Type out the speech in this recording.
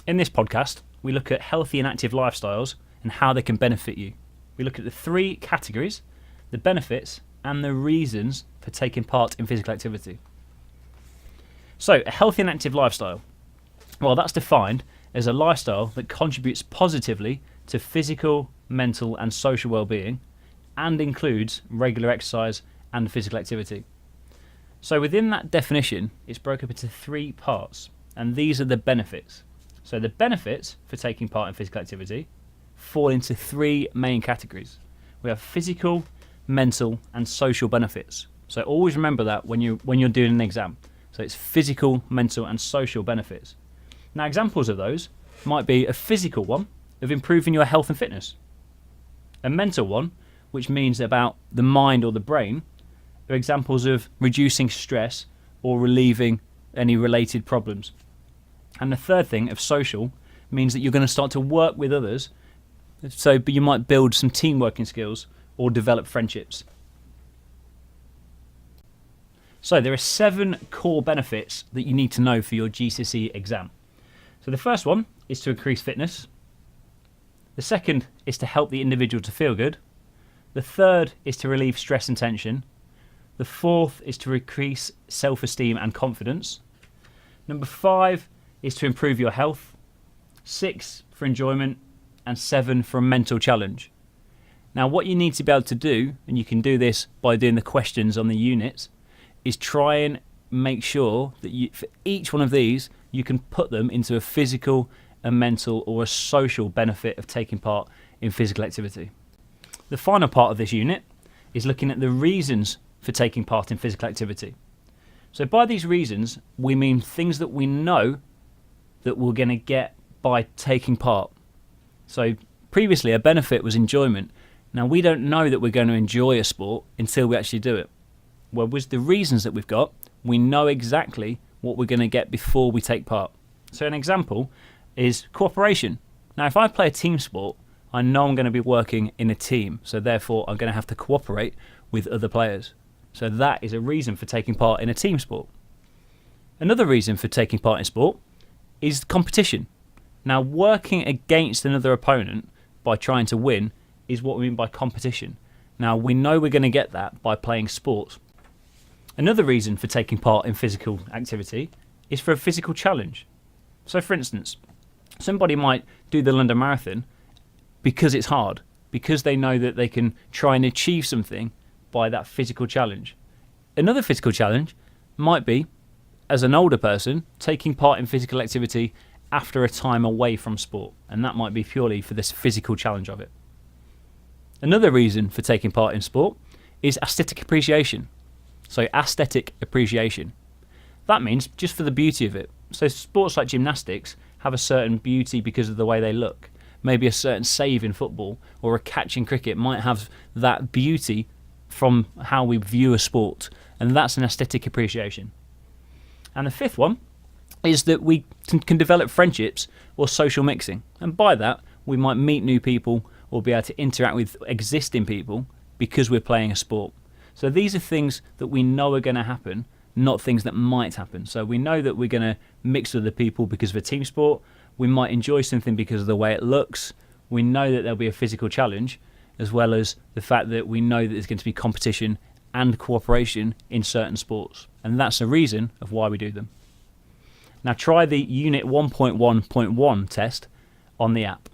In this podcast, we look at healthy and active lifestyles and how they can benefit you. We look at the three categories, the benefits and the reasons for taking part in physical activity. So, a healthy and active lifestyle. Well, that's defined as a lifestyle that contributes positively to physical, mental and social well-being and includes regular exercise and physical activity. So within that definition, it's broken up into three parts, and these are the benefits. So the benefits for taking part in physical activity fall into three main categories. We have physical, mental and social benefits. So always remember that when you're doing an exam. So it's physical, mental and social benefits. Now examples of those might be a physical one of improving your health and fitness. A mental one, which means about the mind or the brain, are examples of reducing stress or relieving any related problems. And the third thing of social means that you're going to start to work with others, so you might build some team working skills or develop friendships. So there are 7 core benefits that you need to know for your GCSE exam. So the first one is to increase fitness. The second is to help the individual to feel good. The third is to relieve stress and tension. The fourth is to increase self-esteem and confidence. Number 5 is to improve your health. 6 for enjoyment. And 7 for a mental challenge. Now what you need to be able to do, and you can do this by doing the questions on the units, is try and make sure that for each one of these you can put them into a physical, a mental or a social benefit of taking part in physical activity. The final part of this unit is looking at the reasons for taking part in physical activity. So by these reasons, we mean things that we know that we're going to get by taking part. So previously a benefit was enjoyment. Now we don't know that we're going to enjoy a sport until we actually do it. Well, with the reasons that we've got, we know exactly what we're going to get before we take part. So an example is cooperation. Now if I play a team sport, I know I'm going to be working in a team, so therefore I'm going to have to cooperate with other players. So that is a reason for taking part in a team sport. Another reason for taking part in sport is competition. Now working against another opponent by trying to win is what we mean by competition. Now we know we're going to get that by playing sports. Another reason for taking part in physical activity is for a physical challenge. So for instance, somebody might do the London Marathon because it's hard, because they know that they can try and achieve something by that physical challenge. Another physical challenge might be, as an older person, taking part in physical activity after a time away from sport, and that might be purely for this physical challenge of it. Another reason for taking part in sport is aesthetic appreciation. So aesthetic appreciation. That means just for the beauty of it. So sports like gymnastics have a certain beauty because of the way they look. Maybe a certain save in football or a catch in cricket might have that beauty from how we view a sport, and that's an aesthetic appreciation. And the fifth one is that we can develop friendships or social mixing, and by that we might meet new people or be able to interact with existing people because we're playing a sport. So these are things that we know are going to happen, not things that might happen. So we know that we're going to mix with other people because of a team sport. We might enjoy something because of the way it looks. We know that there'll be a physical challenge, as well as the fact that we know that there's going to be competition and cooperation in certain sports. And that's a reason of why we do them. Now try the Unit 1.1.1 test on the app.